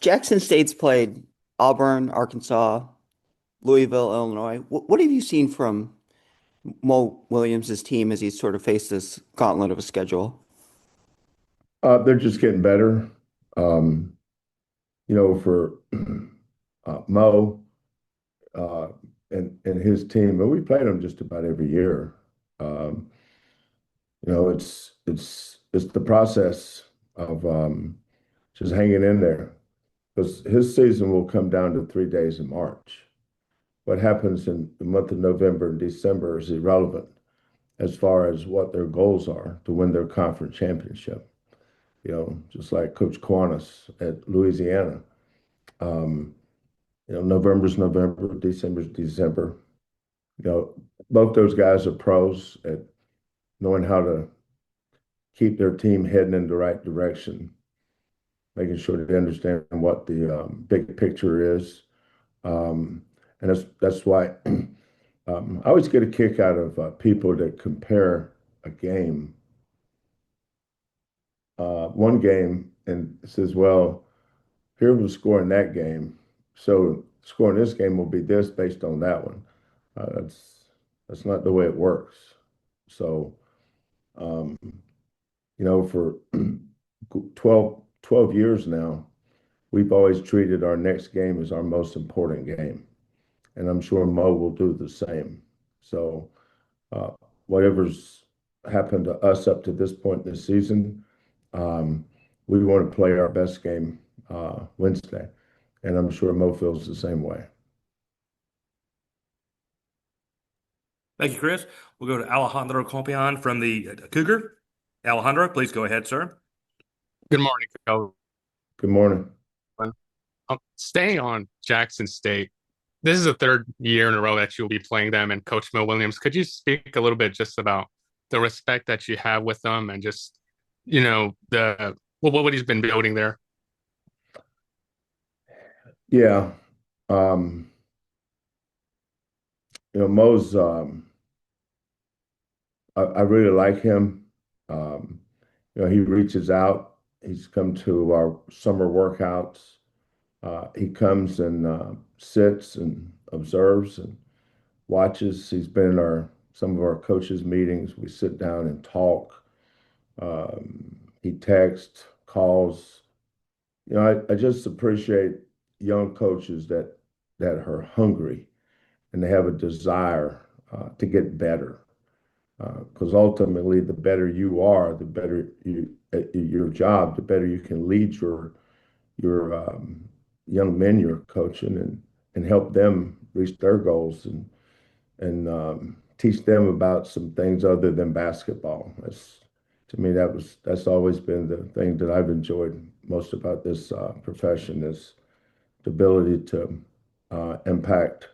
Jackson State's played Auburn, Arkansas, Louisville, Illinois. What have you seen from Mo Williams' team as he's sort of faced this gauntlet of a schedule? They're just getting better. Um, for Mo uh, and his team, but we played them just about every year. Um, it's the process of just hanging in there because his season will come down to 3 days in March. What happens in the month of November and December is irrelevant as far as what their goals are to win their conference championship. Just like Coach Quanis at Louisiana. Um, November's November, December's December. You know, both those guys are pros at knowing how to keep their team heading in the right direction, making sure they understand what the big picture is. Um, and that's why I always get a kick out of people that compare a game, one game, and says, well, here was scoring that game. So scoring this game will be this based on that one. That's not the way it works. So, um, for 12 years now, we've always treated our next game as our most important game. And I'm sure Mo will do the same. So, uh, whatever's happened to us up to this point in the season, um, we want to play our best game Wednesday. And I'm sure Mo feels the same way. Thank you, Chris. We'll go to Alejandro Compion from the Cougar. Alejandro, please go ahead, sir. Good morning, Kelvin. Good morning. Staying on Jackson State, this is the third year in a row that you'll be playing them and Coach Mo Williams. Could you speak a little bit just about the respect that you have with them and just, the what he's been building there? Yeah. Um, Mo's, I really like him. Um, he reaches out. He's come to our summer workouts. He comes and sits and observes and watches. He's been in some of our coaches' meetings. We sit down and talk. He texts, calls. I just appreciate young coaches that are hungry and they have a desire to get better. Because ultimately, the better you are, the better you at your job, the better you can lead your young men you're coaching and help them reach their goals and teach them about some things other than basketball. To me, that's always been the thing that I've enjoyed most about this profession is the ability to impact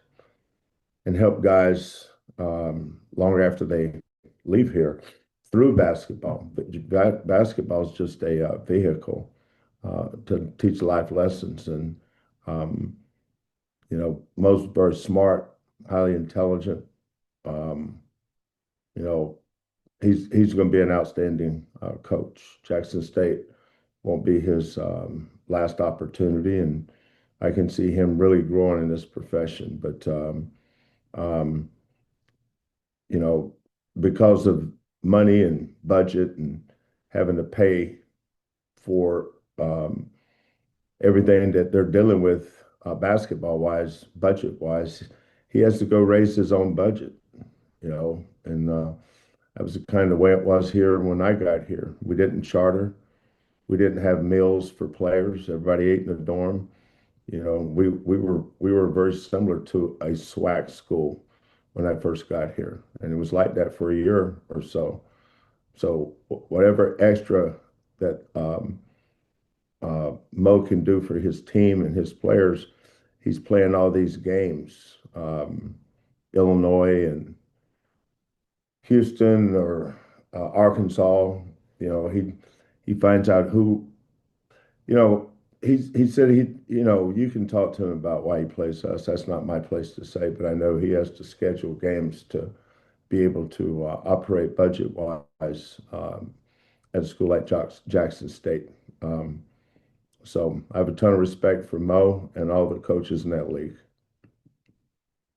and help guys long after they leave here through basketball. But basketball is just a vehicle to teach life lessons. And, um, most are smart, highly intelligent. Um, you know, he's going to be an outstanding coach. Jackson State won't be his last opportunity, and I can see him really growing in this profession. But um, you know, because of money and budget and having to pay for everything that they're dealing with basketball wise, budget wise, he has to go raise his own budget, and that was the kind of way it was here when I got here. We didn't charter, we didn't have meals for players. Everybody ate in the dorm. We were very similar to a SWAC school when I first got here, and it was like that for a year or so. So whatever extra that Mo can do for his team and his players, he's playing all these games, Illinois and Houston or Arkansas. He finds out who you know. He said you can talk to him about why he plays us. That's not my place to say, but I know he has to schedule games to be able to operate budget wise at a school like Jackson State. Um, So I have a ton of respect for Mo and all the coaches in that league.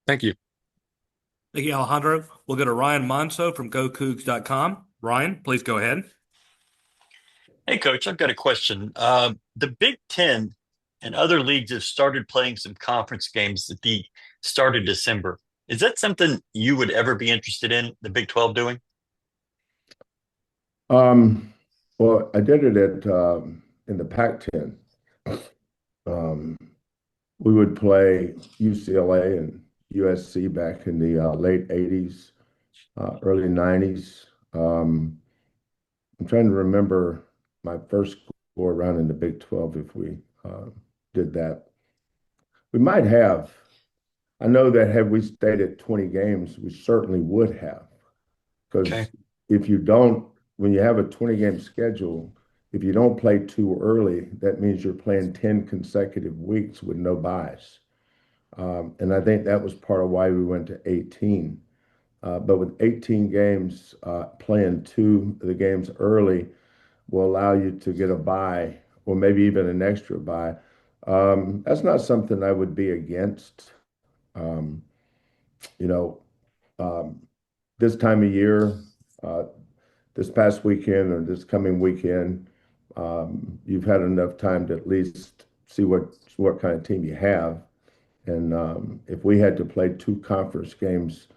Thank you. Thank you, Alejandro. We'll go to Ryan Monso from GoCougs.com. Ryan, please go ahead. Hey, Coach, I've got a question. The Big Ten and other leagues have started playing some conference games at the start of December. Is that something you would ever be interested in, the Big 12 doing? Well, I did it at in the Pac-10. Um, we would play UCLA and USC back in the late 80s, early 90s. I'm trying to remember my first go around in the Big 12 if we did that. We might have. I know that had we stayed at 20 games, we certainly would have. Okay. Because if you don't, when you have a 20-game schedule, if you don't play too early, that means you're playing 10 consecutive weeks with no buys. And I think that was part of why we went to 18. But with 18 games, playing two of the games early will allow you to get a bye or maybe even an extra bye. That's not something I would be against. Um, you know, um, this time of year, uh, this past weekend or this coming weekend, you've had enough time to at least see what kind of team you have. And if we had to play two conference games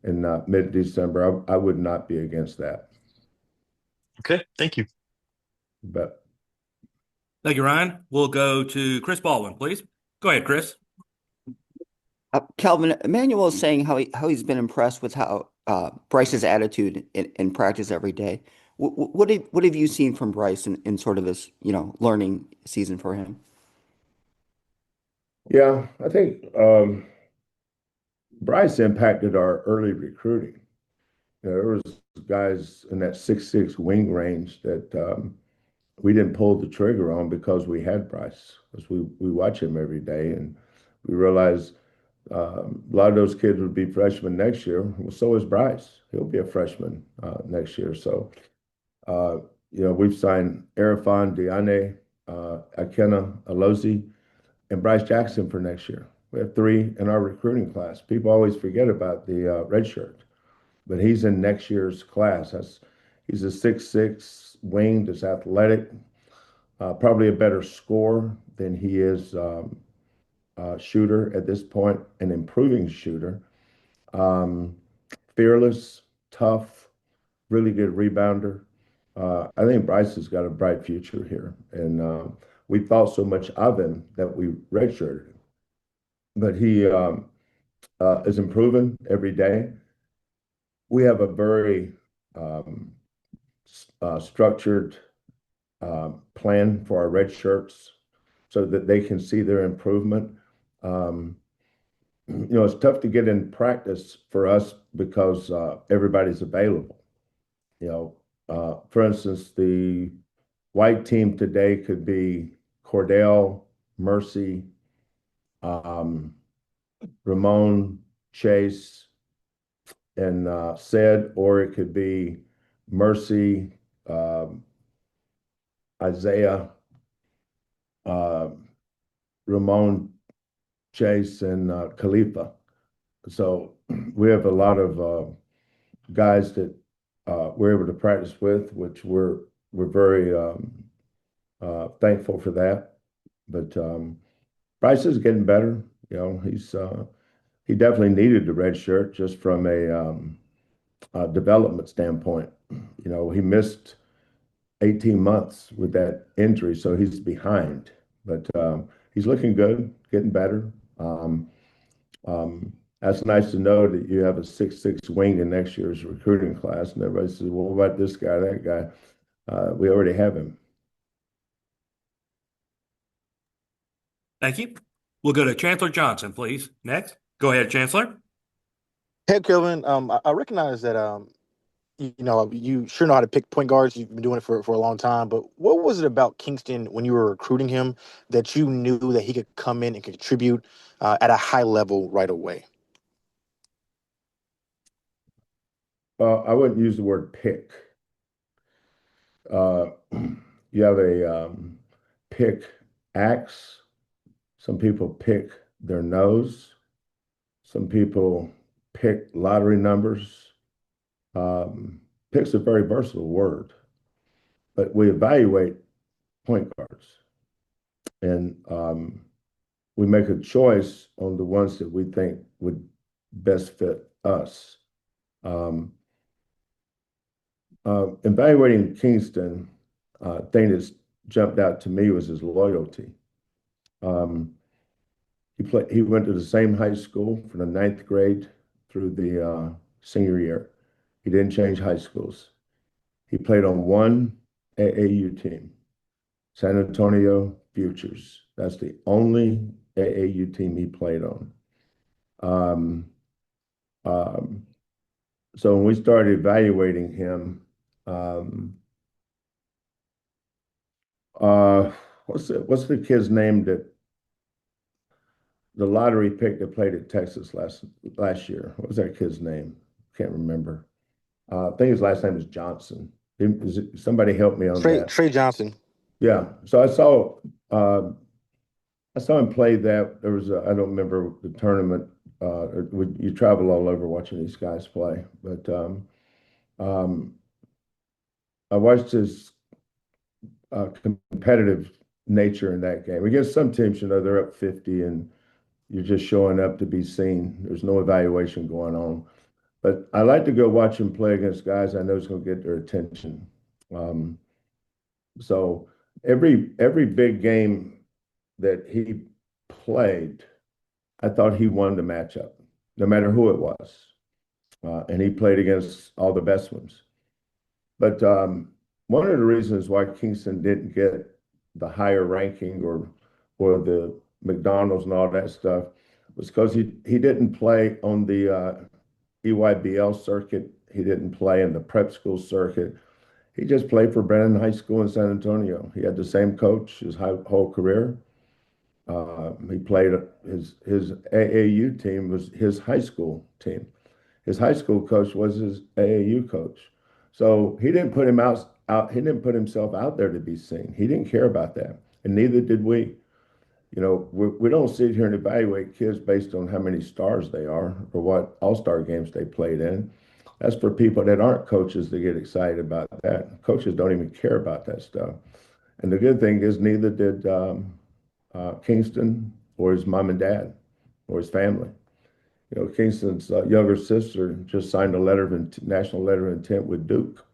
in mid-December, I would not be against that. Okay. Thank you. But Thank you, Ryan. We'll go to Chris Baldwin, please. Go ahead, Chris. Kelvin, Emmanuel is saying how he's been impressed with how Bryce's attitude in practice every day. What have you seen from Bryce in sort of this learning season for him? yeah, I think Bryce impacted our early recruiting. There was guys in that 6'6" wing range that we didn't pull the trigger on because we had Bryce. Because we watch him every day, and we realize a lot of those kids would be freshmen next year. Well, so is Bryce. He'll be a freshman next year. So, uh, we've signed Erifon, Diane, Akena, Alozi, and Bryce Jackson for next year. We have three in our recruiting class. People always forget about the red shirt, but he's in next year's class. He's a 6'6" wing that's athletic, probably a better scorer than he is shooter at this point, an improving shooter. Um, Fearless, tough, really good rebounder. I think Bryce has got a bright future here, and we thought so much of him that we redshirted him. But he is improving every day. We have a very um, structured plan for our red shirts so that they can see their improvement. Um, it's tough to get in practice for us because everybody's available. For instance, the white team today could be Cordell, Mercy, um, Ramon, Chase, and said, or it could be Mercy, um, Isaiah, uh, Ramon, Chase, and Khalifa. So we have a lot of guys that we're able to practice with, which we're very thankful for that. But Bryce is getting better. He definitely needed the red shirt just from a development standpoint. He missed 18 months with that injury, so he's behind. But he's looking good, getting better. Um, that's nice to know that you have a 6'6" wing in next year's recruiting class. And everybody says, well, what about this guy, that guy? We already have him. Thank you. We'll go to Chancellor Johnson, please. Next. Go ahead, Chancellor. Hey, Kelvin. I recognize that you sure know how to pick point guards. You've been doing it for a long time. But what was it about Kingston when you were recruiting him that you knew that he could come in and contribute at a high level right away? I wouldn't use the word pick. Uh, you have a pick acts. Some people pick their nose. Some people pick lottery numbers. Pick's a very versatile word, but we evaluate point guards, and we make a choice on the ones that we think would best fit us. Um, Evaluating Kingston, thing that's jumped out to me was his loyalty. Um, he went to the same high school from the ninth grade through the senior year. He didn't change high schools. He played on one AAU team, San Antonio Futures. That's the only AAU team he played on. Um, um, so when we started evaluating him, um, uh, what's the kid's name that the lottery pick that played at Texas last year? What was that kid's name? Can't remember. I think his last name is Johnson. Somebody help me on that. Trey Johnson. Yeah. So I saw him play that. There was I don't remember the tournament. You travel all over watching these guys play, but um, I watched his competitive nature in that game. Against some teams, they're up 50 and you're just showing up to be seen. There's no evaluation going on. But I like to go watch him play against guys I know is going to get their attention. Um, so every big game that he played, I thought he won the matchup, no matter who it was. And he played against all the best ones. But one of the reasons why Kingston didn't get the higher ranking or the McDonald's and all that stuff was because he didn't play on the EYBL circuit. He didn't play in the prep school circuit. He just played for Brandon High School in San Antonio. He had the same coach his whole career. He played his AAU team was his high school team. His high school coach was his AAU coach. So he didn't put him out. He didn't put himself out there to be seen. He didn't care about that, and neither did we. We don't sit here and evaluate kids based on how many stars they are or what all-star games they played in. That's for people that aren't coaches to get excited about that. Coaches don't even care about that stuff. And the good thing is neither did Kingston or his mom and dad or his family. Kingston's younger sister just signed a national letter of intent with Duke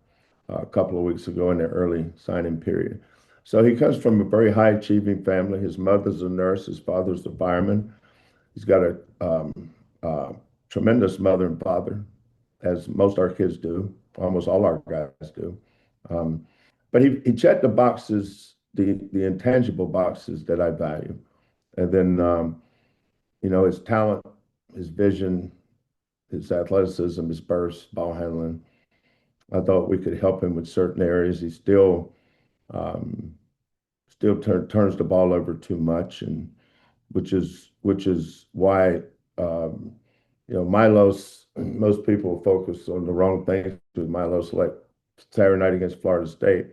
a couple of weeks ago in their early signing period. So he comes from a very high achieving family. His mother's a nurse, his father's a fireman. He's got a tremendous mother and father, as most our kids do, almost all our guys do. But he checked the boxes, the intangible boxes that I value. And then, his talent, his vision, his athleticism, his burst, ball handling. I thought we could help him with certain areas. He um, still turns the ball over too much, and which is why Milos. Most people focus on the wrong things with Milos, like Saturday night against Florida State.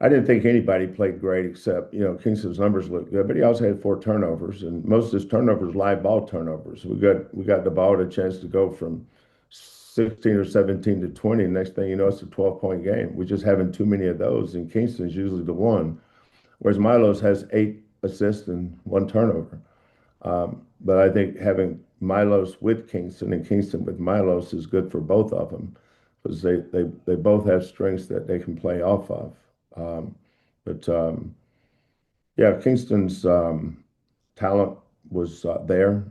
I didn't think anybody played great except, Kingston's numbers looked good, but he also had 4 turnovers, and most of his turnovers live ball turnovers. We got the ball at a chance to go from 16 or 17 to 20. Next thing you know, it's a 12-point game. We're just having too many of those, and Kingston's usually the one, whereas Milos has 8 assists and 1 turnover. But I think having Milos with Kingston and Kingston with Milos is good for both of them because they both have strengths that they can play off of. Um, but yeah, Kingston's talent was there.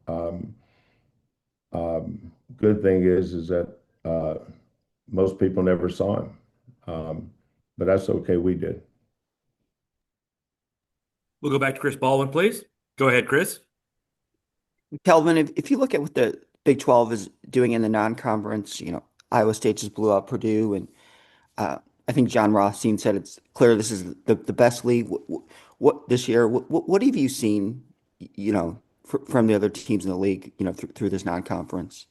Um, Good thing is that most people never saw him, but that's okay. We did. We'll go back to Chris Baldwin, please. Go ahead, Chris. Kelvin, if you look at what the Big 12 is doing in the non-conference, Iowa State just blew out Purdue, and I think John Rothstein said it's clear this is the best league. What this year? What have you seen? From the other teams in the league, through this non-conference.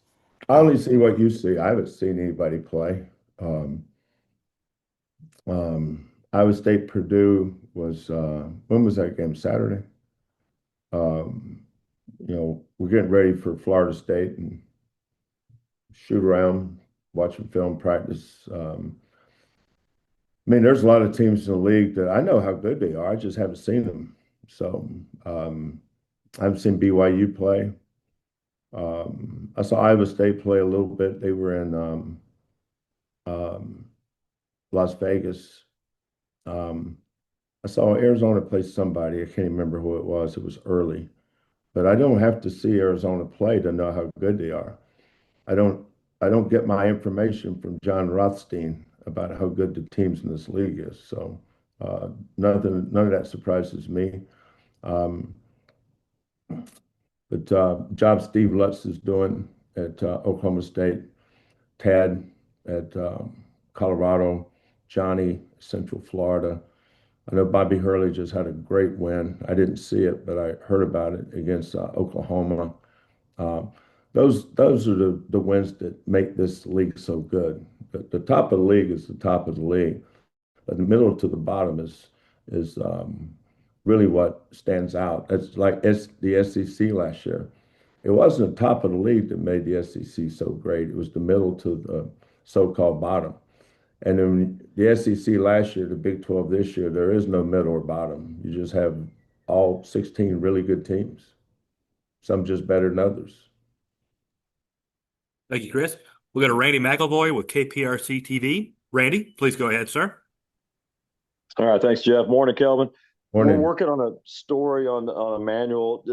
I only see what you see. I haven't seen anybody play. Um, Iowa State Purdue was when was that game? Saturday. Um, we're getting ready for Florida State and shoot around, watching film practice. I mean, there's a lot of teams in the league that I know how good they are. I just haven't seen them. So I haven't seen BYU play. I saw Iowa State play a little bit. They were in um, Las Vegas. Um, I saw Arizona play somebody. I can't remember who it was. It was early, but I don't have to see Arizona play to know how good they are. I don't. I don't get my information from John Rothstein about how good the teams in this league is. So none of that surprises me. Um, but job Steve Lutz is doing at Oklahoma State, Tad at Colorado, Johnny Central Florida. I know Bobby Hurley just had a great win. I didn't see it, but I heard about it against Oklahoma. Uh, those are the wins that make this league so good. The top of the league is the top of the league, but the middle to the bottom is really what stands out. It's like it's the SEC last year. It wasn't the top of the league that made the SEC so great. It was the middle to the so-called bottom. And in the SEC last year, the Big 12 this year, there is no middle or bottom. You just have all 16 really good teams, some just better than others. Thank you, Chris. We'll go to Randy McElvoy with KPRC TV. Randy, please go ahead, sir. All right, thanks, Jeff. Morning, Kelvin. We're Morning. working on a story on Emmanuel.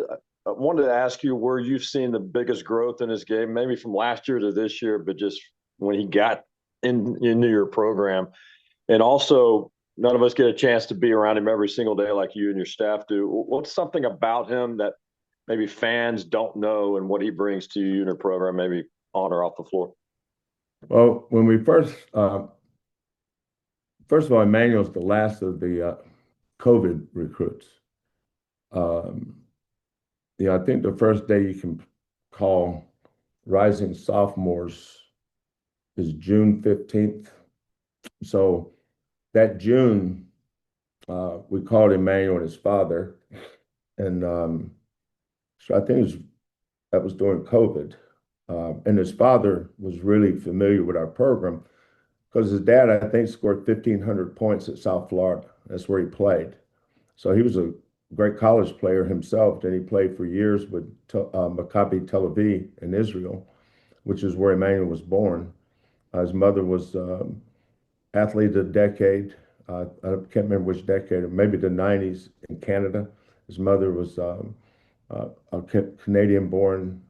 I wanted to ask you where you've seen the biggest growth in his game, maybe from last year to this year, but just when he got into your program. And also, none of us get a chance to be around him every single day like you and your staff do. What's something about him that maybe fans don't know and what he brings to you in your program, maybe on or off the floor? Well, when we first of all, Emmanuel's the last of the COVID recruits. Um, I think the first day you can call rising sophomores is June 15th. So that June, we called Emmanuel and his father, and so I think that was during COVID. And his father was really familiar with our program because his dad, I think, scored 1,500 points at South Florida. That's where he played. So he was a great college player himself. Then he played for years with Maccabi Tel Aviv in Israel, which is where Emmanuel was born. His mother was athlete of the decade. I can't remember which decade, maybe the 90s in Canada. His mother was a Canadian-born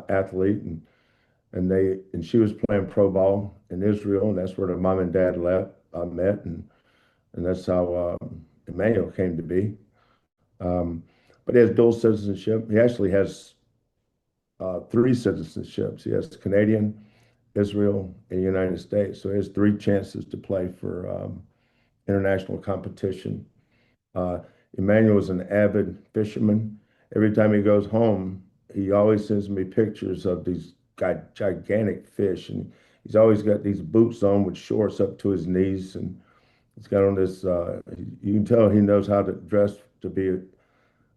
athlete, and she was playing pro ball in Israel, and that's where the mom and dad met, and that's how Emmanuel came to be. But he has dual citizenship. He actually has three citizenships. He has Canadian, Israel, and United States. So he has three chances to play for international competition. Uh, Emmanuel is an avid fisherman. Every time he goes home, he always sends me pictures of these gigantic fish, and he's always got these boots on with shorts up to his knees, and he's got on this. You can tell he knows how to dress to be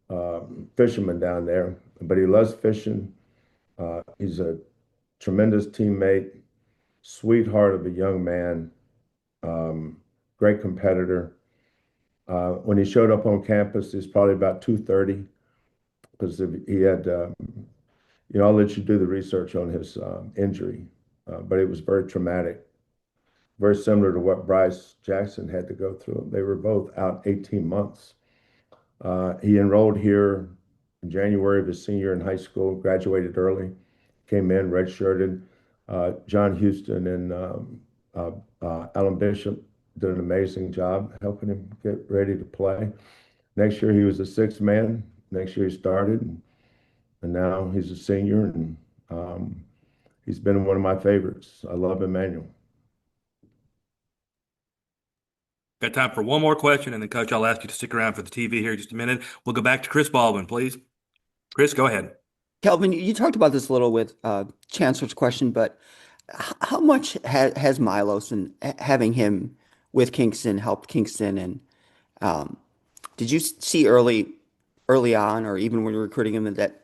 a fisherman down there, but he loves fishing. He's a tremendous teammate, sweetheart of a young man, um, great competitor. When he showed up on campus, it's probably about 2:30 because he had, I'll let you do the research on his injury, but it was very traumatic, very similar to what Bryce Jackson had to go through. They were both out 18 months. He enrolled here in January of his senior in high school, graduated early, came in, redshirted. John Houston and Alan Bishop did an amazing job helping him get ready to play. Next year, he was a sixth man. Next year, he started, and now he's a senior, and he's been one of my favorites. I love Emmanuel. Got time for one more question, and then, Coach, I'll ask you to stick around for the TV here in just a minute. We'll go back to Chris Baldwin, please. Chris, go ahead. Kelvin, you talked about this a little with Chancellor's question, but how much has Milos and having him with Kingston, helped Kingston, and um, did you see early on, or even when you were recruiting him, that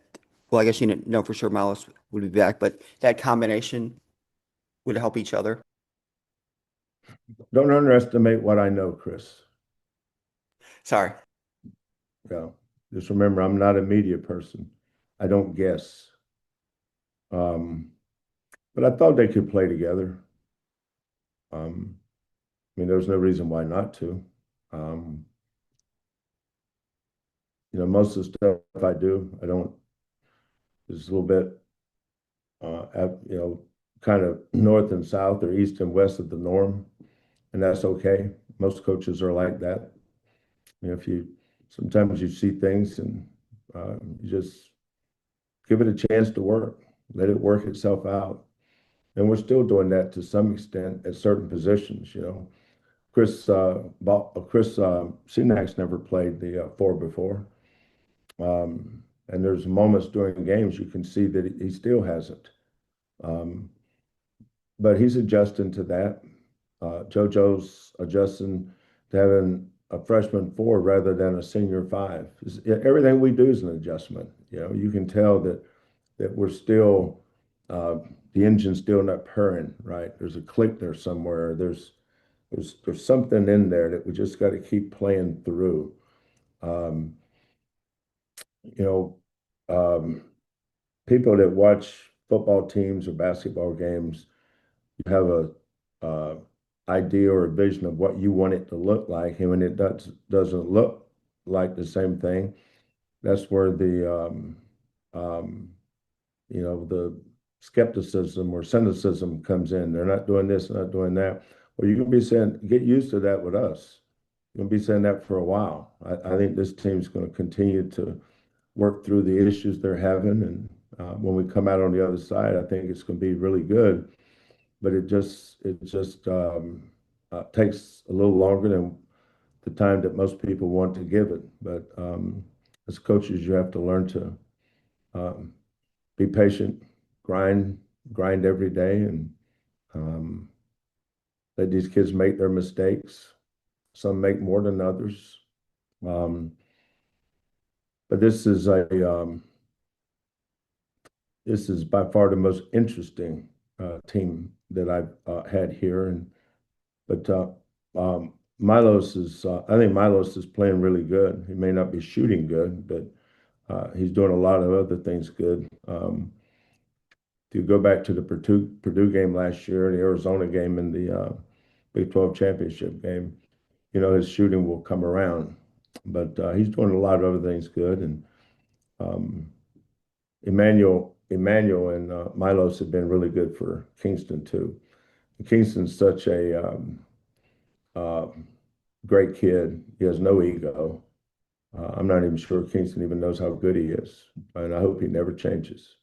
well, I guess you didn't know for sure Miles would be back, but that combination would help each other? Don't underestimate what I know, Chris. Sorry. Yeah. Just remember, I'm not a media person. I don't guess. Um, but I thought they could play together. I mean, there's no reason why not to. Um, most of the stuff I do, I don't, is a little bit, kind of north and south or east and west of the norm, and that's okay. Most coaches are like that. If you sometimes you see things and you just give it a chance to work, let it work itself out. And we're still doing that to some extent at certain positions. Chris Sinak's never played the four before. And there's moments during games you can see that he still hasn't. Um, but he's adjusting to that. JoJo's adjusting to having a freshman four rather than a senior five. Everything we do is an adjustment. You can tell that we're still uh, the engine's still not purring, right? There's a click there somewhere. There's something in there that we just got to keep playing through. Um, you know, um, People that watch football teams or basketball games, you have a idea or a vision of what you want it to look like, and when it doesn't look like the same thing, that's where um, the skepticism or cynicism comes in. They're not doing this, not doing that. Well, you're gonna be saying, get used to that with us. You're gonna be saying that for a while. I think this team's going to continue to work through the issues they're having, and when we come out on the other side, I think it's going to be really good. But it just takes a little longer than the time that most people want to give it. But as coaches, you have to learn to um, be patient, grind every day, and um, let these kids make their mistakes. Some make more than others. Um, but this is by far the most interesting team that I've had here. But I think Milos is playing really good. He may not be shooting good, but he's doing a lot of other things good. If you go back to the Purdue game last year, the Arizona game, and the Big 12 championship game, his shooting will come around. But he's doing a lot of other things good. And um, Emmanuel and Milos have been really good for Kingston too. Kingston's such a uh, great kid. He has no ego. I'm not even sure Kingston even knows how good he is, and I hope he never changes.